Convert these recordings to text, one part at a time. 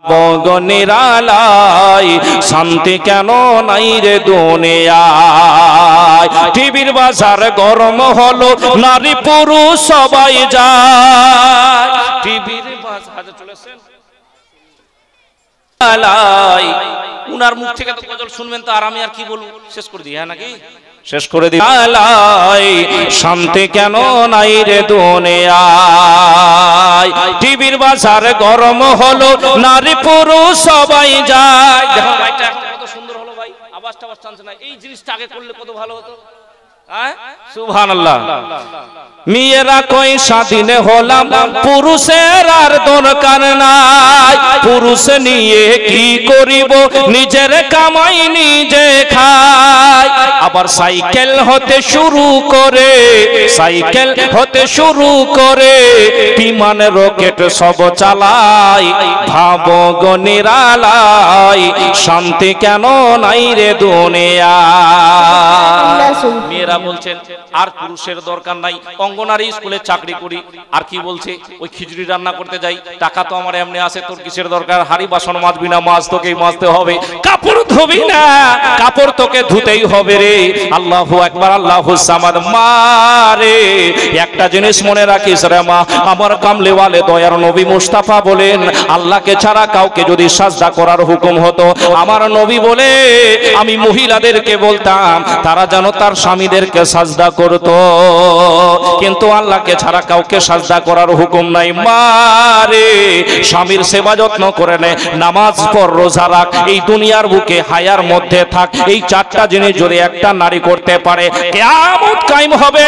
গো নিরালায়, শান্তি কেন নাই রে দুনিয়ায়। টিভির বাজার গরম হলো, নারী পুরুষ সবাই যায়। টিভির বাজার চলেছেন উনার মুখ থেকে তো গজল শুনবেন, তো আর আমি আর কি বলবো, শেষ করে দিই। হ্যাঁ নাকি শেষ করে দিই। শান্তি কেন নাই রে দুনিয়ায়, টিভির বাজার গরম হলো, নারী পুরুষ সবাই যায়। দেখো ভাইটা কত সুন্দর হলো ভাই, আওয়াজটা টানছে না, এই জিনিসটা আগে করলে কত ভালো হতো। সুবহানাল্লাহ। মেয়েরা কই স্বাধীন হলাম, পুরুষের আর দরকার নাই। পুরুষ নিয়ে কি করিব, নিজের কামাই নিজে খাই। আবার সাইকেল হতে শুরু করে, সাইকেল হতে শুরু করে বিমান রকেট সব চালাই। ভাবো গো নিরালাই, শান্তি কেন নাই রে দুনিয়ায়। মেয়েরা বলছেন আর পুরুষের দরকার নাই, অঙ্গনারী স্কুলে চাকরি করি। আর কি বলছে, ওই খিচুড়ি রান্না করতে যাই, টাকা তো আমার এমনি আছে, তোর কিসের দরকার। হাড়ি বাসন মাজবি না, মাছ তোকেই মাজতে হবে। কাপড় ধুবি না, কাপড় তোকে ধুতেই হবে রে। আল্লাহু আকবার, আল্লাহু সামাদ। মারে একটা জিনিস মনে রাখিস রে মা, আমার কামলেওয়ালে দয়ার নবী মুস্তাফা বলেন, আল্লাহকে ছাড়া কাউকে যদি সাজদা করার হুকুম হতো, আমার নবী বলে আমি মহিলাদেরকে বলতাম তারা যেন তার স্বামীদেরকে সাজদা করতো, কিন্তু আল্লাহকে ছাড়া কাউকে সাজদা করার হুকুম নাই। মারে স্বামীর সেবা যত্ন করে নে, নামাজ পড়, রোজা রাখ, এই দুনিয়ার বুকে হায়ার মধ্যে থাক। এই চারটা জিনিস যদি একটা নারী করতে পারে, কিয়ামত কায়েম হবে,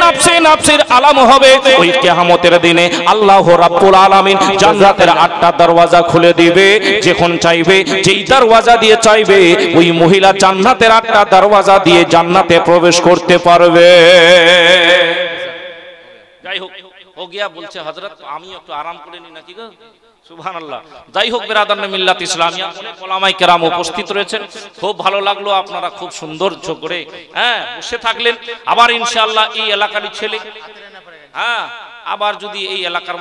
নফসে নফসের আলাম হবে। ওই কিয়ামতের দিনে আল্লাহ রাব্বুল আলামিন জান্নাতের 8টা দরওয়াজা খুলে দিবে। যখন চাইবে, যেই দরওয়াজা দিয়ে চাইবে, ওই মহিলা জান্নাতের 8টা দরওয়াজা দিয়ে জান্নাতে প্রবেশ করতে পারবে। যাই হোক, ও গিয়া বলছে হযরত আমি একটু আরাম করে নি নাকি গো। সুবহানাল্লাহ। যাই হোক বিরাদার মিল্লাত ইসলামিয়া, অনেক ওলামায়ে কেরাম উপস্থিত রয়েছেন, খুব ভালো লাগলো। আপনারা খুব সুন্দর করে বসে থাকলেন। আবার ইনশাআল্লাহ এই এলাকারই ছেলে, আবার যদি এই এলাকার